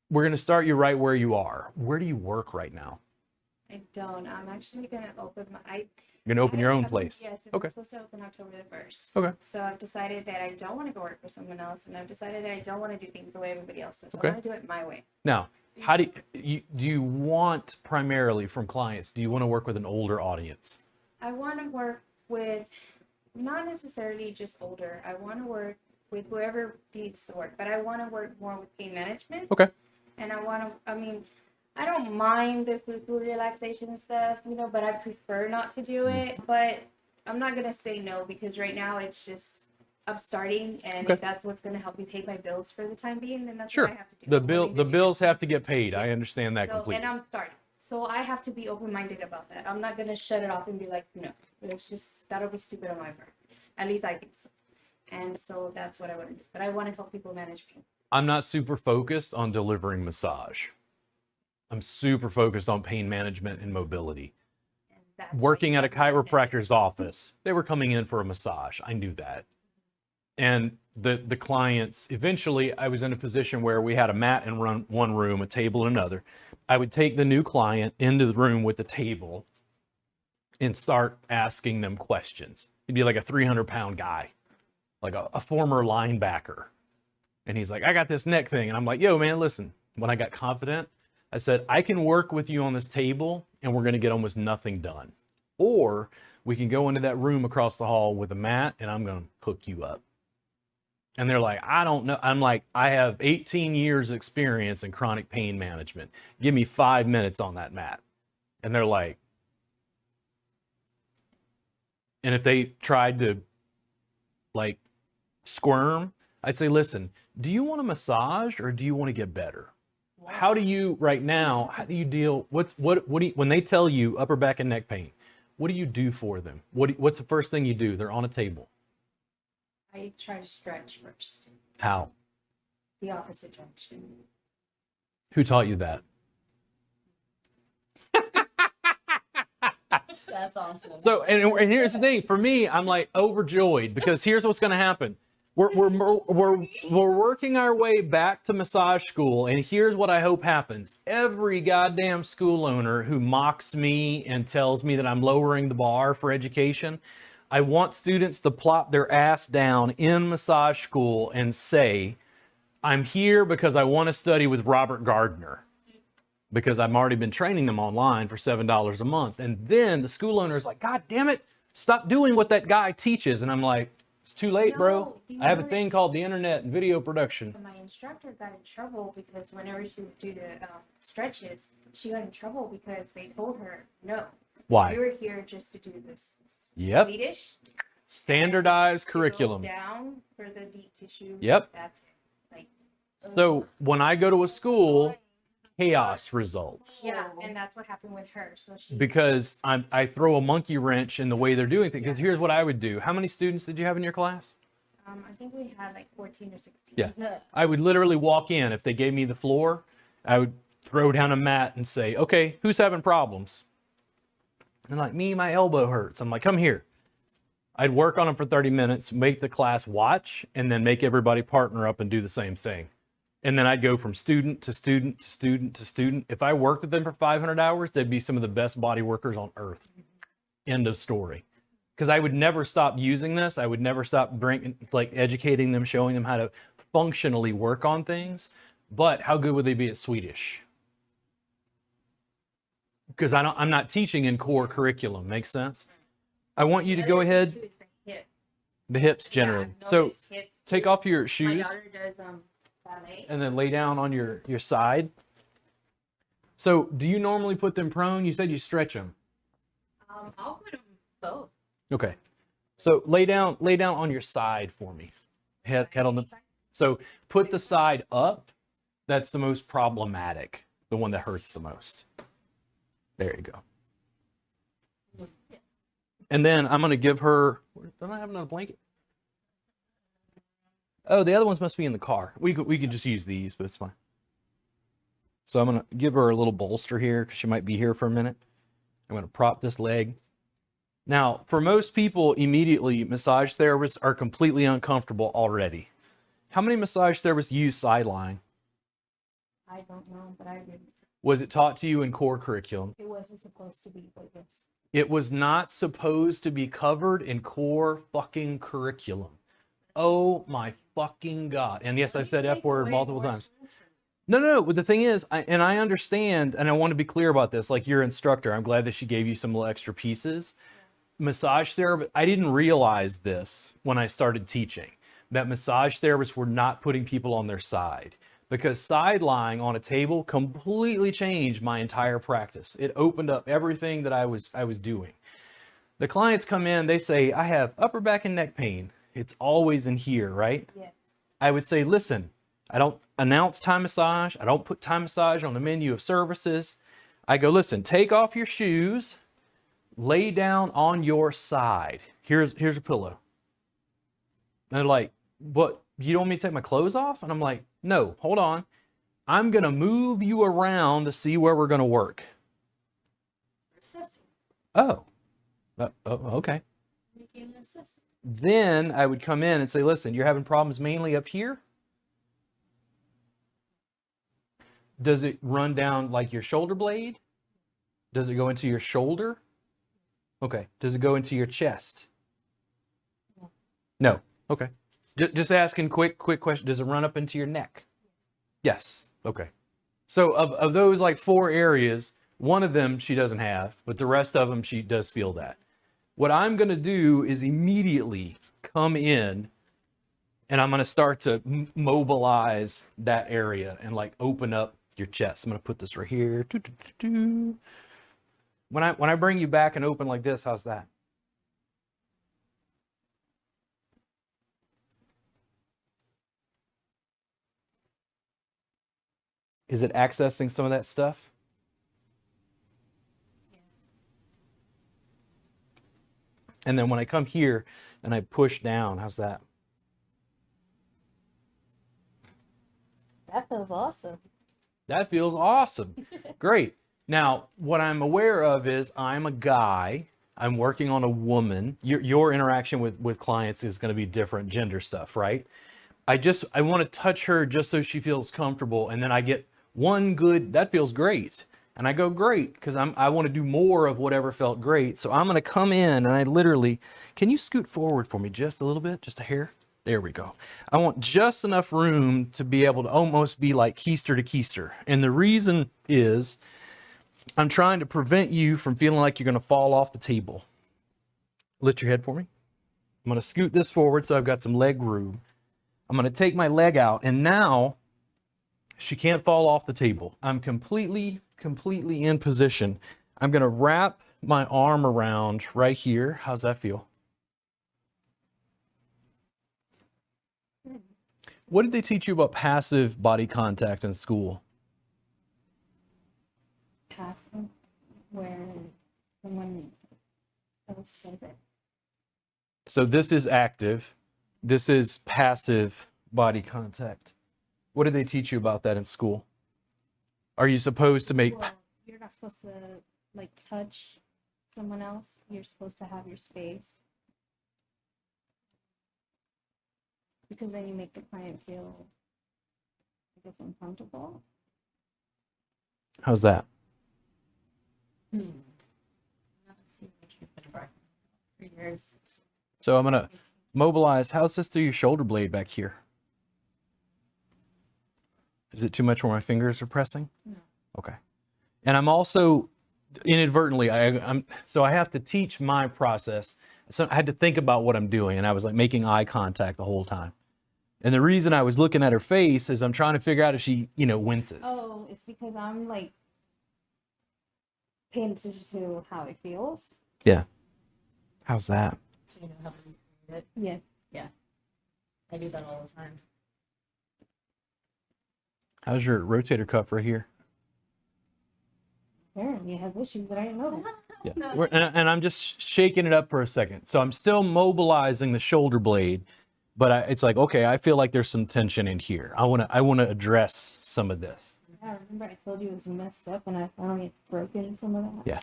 we're going to start you right where you are. Where do you work right now? I don't. I'm actually gonna open my. You're going to open your own place? Yes, and Okay. I'm supposed to open October the 1st. Okay. So I've decided that I don't want to go work for someone else, and I've decided that I don't want to do things the way everybody else does. Okay. I want to do it my way. Now, how do you want primarily from clients? Do you want to work with an older audience? I want to work with not necessarily just older. I want to work with whoever needs the work, but I want to work more with pain management. Okay. And I mean, I don't mind the food relaxation stuff, but I prefer not to do it. But I'm not going to say no because right now it's just I'm starting, and if that's what's going to help me pay my bills for the time being, then that's what I have to do. The bills have to get paid. I understand that completely. And I'm starting. So I have to be open-minded about that. I'm not going to shut it off and be like, no, it's just, that'll be stupid on my part. At least I think so. And so that's what I want to do. But I want to help people manage pain. I'm not super focused on delivering massage. I'm super focused on pain management and mobility. And working at a chiropractor's office, they were coming in for a massage. I knew that. And the clients, eventually I was in a position where we had a mat in one room, a table in another. I would take the new client into the room with the table and start asking them questions. He'd be like a 300-pound guy, like a former linebacker. And he's like, I got this neck thing. And I'm like, yo, man, listen. When I got confident, I said, I can work with you on this table and we're going to get almost nothing done. Or we can go into that room across the hall with a mat and I'm going to hook you up. And they're like, I don't know. I'm like, I have 18 years experience in chronic pain management. Give me 5 minutes on that mat. And they're like, and if they tried to like squirm, I'd say, listen, do you want a massage or do you want to get better? Wow. How do you right now, how do you deal, what do you, when they tell you upper back and neck pain, what do you do for them? What's the first thing you do? They're on a table. I try to stretch first. How? The opposite direction. Who taught you that? That's awesome. So, and here's the thing. For me, I'm like overjoyed because here's what's going to happen. We're working our way back to massage school, and here's what I hope happens. Every goddamn school owner who mocks me and tells me that I'm lowering the bar for education, I want students to plop their ass down in massage school and say, I'm here because I want to study with Robert Gardner, because I've already been training them online for $7 a month. And then the school owner is like, God damn it, stop doing what that guy teaches. And I'm like, it's too late, bro. I have a thing called the internet and video production. My instructor got in trouble because whenever she would do the stretches, she got in trouble because they told her, no. Why? You were here just to do this. Yep. Swedish. Standardized curriculum. Down for the deep tissue. Yep. That's it. Like, so when I go to a school, chaos results. Yeah, and that's what happened with her. So she, because I throw a monkey wrench in the way they're doing things. Because here's what I would do. How many students did you have in your class? I think we had like 14 or 16. Yeah. I would literally walk in. If they gave me the floor, I would throw down a mat and say, okay, who's having problems? And like, me, my elbow hurts. I'm like, come here. I'd work on them for 30 minutes, make the class watch, and then make everybody partner up and do the same thing. And then I'd go from student to student to student to student. If I worked with them for 500 hours, they'd be some of the best body workers on earth. End of story. Because I would never stop using this. I would never stop educating them, showing them how to functionally work on things. But how good would they be at Swedish? Because I'm not teaching in core curriculum. Makes sense? I want you to go ahead. The hips generally. So take off your shoes. My daughter does ballet. And then lay down on your side. So do you normally put them prone? You said you stretch them. I'll put them both. Okay. So lay down on your side for me. Head on the. So put the side up. That's the most problematic. The one that hurts the most. There you go. And then I'm going to give her. Don't I have another blanket? Oh, the other ones must be in the car. We could just use these, but it's fine. So I'm going to give her a little bolster here because she might be here for a minute. I'm going to prop this leg. Now, for most people, immediately, massage therapists are completely uncomfortable already. How many massage therapists use side lying? I don't know, but I didn't. Was it taught to you in core curriculum? It wasn't supposed to be, but yes. It was not supposed to be covered in core fucking curriculum. Oh my fucking God. And yes, I said F word multiple times. No. The thing is, I understand, and I want to be clear about this, like your instructor, I'm glad that she gave you some little extra pieces. Massage therapy, I didn't realize this when I started teaching, that massage therapists were not putting people on their side. Because side lying on a table completely changed my entire practice. It opened up everything that I was doing. The clients come in, they say, I have upper back and neck pain. It's always in here, right? Yes. I would say, listen, I don't announce Thai massage. I don't put Thai massage on the menu of services. I go, listen, take off your shoes, lay down on your side. Here's a pillow. And they're like, what? You don't want me to take my clothes off? And I'm like, no, hold on. I'm going to move you around to see where we're going to work. Oh, okay. Then I would come in and say, listen, you're having problems mainly up here? Does it run down like your shoulder blade? Does it go into your shoulder? Okay. Does it go into your chest? No. Okay. Just asking quick question. Does it run up into your neck? Yes. Okay. So of those like 4 areas, one of them she doesn't have, but the rest of them she does feel that. What I'm going to do is immediately come in and I'm going to start to mobilize that area and like open up your chest. I'm going to put this right here. When I bring you back and open like this, how's that? Is it accessing some of that stuff? Yes. And then when I come here and I push down, how's that? That feels awesome. That feels awesome. Great. Now, what I'm aware of is I'm a guy. I'm working on a woman. Your interaction with clients is going to be different gender stuff, right? I want to touch her just so she feels comfortable. And then I get one good, that feels great. And I go, great, because I want to do more of whatever felt great. So I'm going to come in and I literally, can you scoot forward for me just a little bit, just a hair? There we go. I want just enough room to be able to almost be like keister to keister. And the reason is I'm trying to prevent you from feeling like you're going to fall off the table. Lift your head for me. I'm going to scoot this forward so I've got some leg room. I'm going to take my leg out and now she can't fall off the table. I'm completely in position. I'm going to wrap my arm around right here. How's that feel? What did they teach you about passive body contact in school? Passive, where someone else says it. So this is active. This is passive body contact. What did they teach you about that in school? Are you supposed to make... Well, you're not supposed to like touch someone else. You're supposed to have your space. Because then you make the client feel, I guess, uncomfortable. How's that? Let's see what you've been working for years. So I'm going to mobilize. How's this through your shoulder blade back here? Is it too much where my fingers are pressing? No. Okay. And I'm also inadvertently, so I have to teach my process. So I had to think about what I'm doing, and I was like making eye contact the whole time. And the reason I was looking at her face is I'm trying to figure out if she, winces. Oh, it's because I'm like paying attention to how it feels. Yeah. How's that? So you know how to recreate it. Yes. Yeah. I do that all the time. How's your rotator cuff right here? Apparently it has issues that I didn't know. Yeah. And I'm just shaking it up for a second. So I'm still mobilizing the shoulder blade, but it's like, okay, I feel like there's some tension in here. I want to address some of this. I remember I told you it was messed up and I finally broken some of that. Yeah.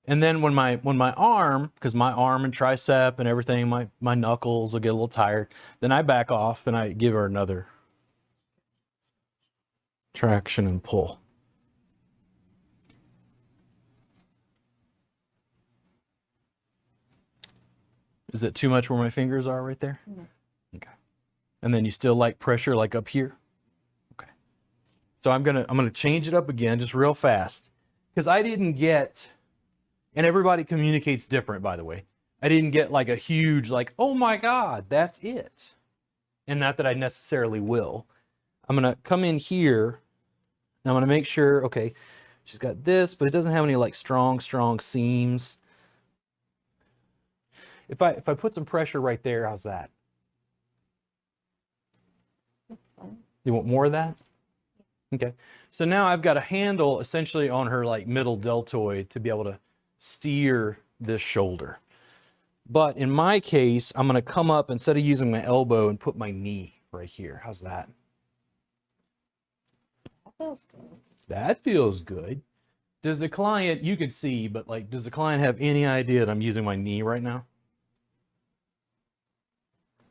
And then when my arm, because my arm and tricep and everything, my knuckles will get a little tired, then I back off and I give her another. traction and pull. Is it too much where my fingers are right there? No. Okay. And then you still like pressure like up here? Okay. So I'm gonna change it up again just real fast. Because I didn't get, and everybody communicates different, by the way. I didn't get like a huge like, oh my God, that's it. And not that I necessarily will. I'm gonna come in here and I'm gonna make sure, okay, she's got this, but it doesn't have any like strong seams. If I put some pressure right there, how's that? Fine. You want more of that? Okay. So now I've got a handle essentially on her like middle deltoid to be able to steer this shoulder. But in my case, I'm going to come up instead of using my elbow and put my knee right here. How's that? That feels good. That feels good. Does the client, you can see, but like, does the client have any idea that I'm using my knee right now?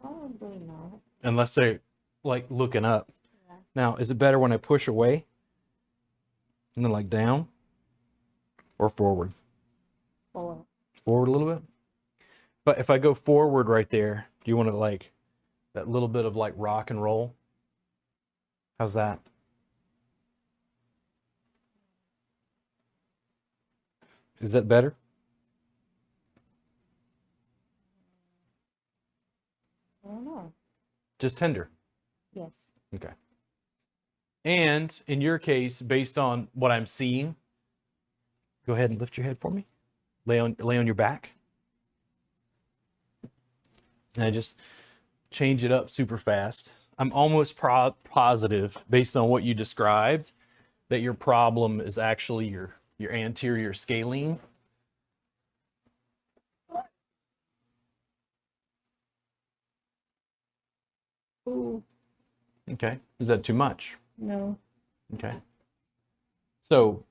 Probably not. Unless they're like looking up. Yeah. Now, is it better when I push away and then like down or forward? Forward. Forward a little bit? But if I go forward right there, do you want to like that little bit of like rock and roll? How's that? Is that better? I don't know. Just tender. Yes. Okay. And in your case, based on what I'm seeing, go ahead and lift your head for me. Lay on your back. And I just change it up super fast. I'm almost positive, based on what you described, that your problem is actually your anterior scalene. Ooh, Okay. Is that too much? no. Okay. So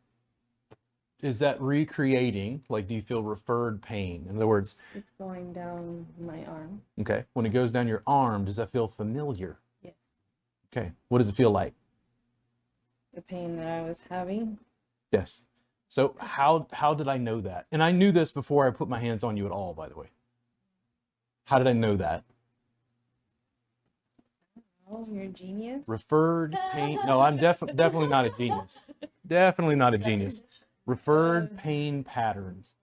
is that recreating, like, do you feel referred pain? In other words, It's going down my arm. okay, when it goes down your arm, does that feel familiar? Yes. Okay. What does it feel like? The pain that I was having. Yes. So how did I know that? And I knew this before I put my hands on you at all, by the way. How did I know that? Oh, you're a genius. Referred pain. No, I'm definitely not a genius. Definitely not a genius. Referred pain patterns.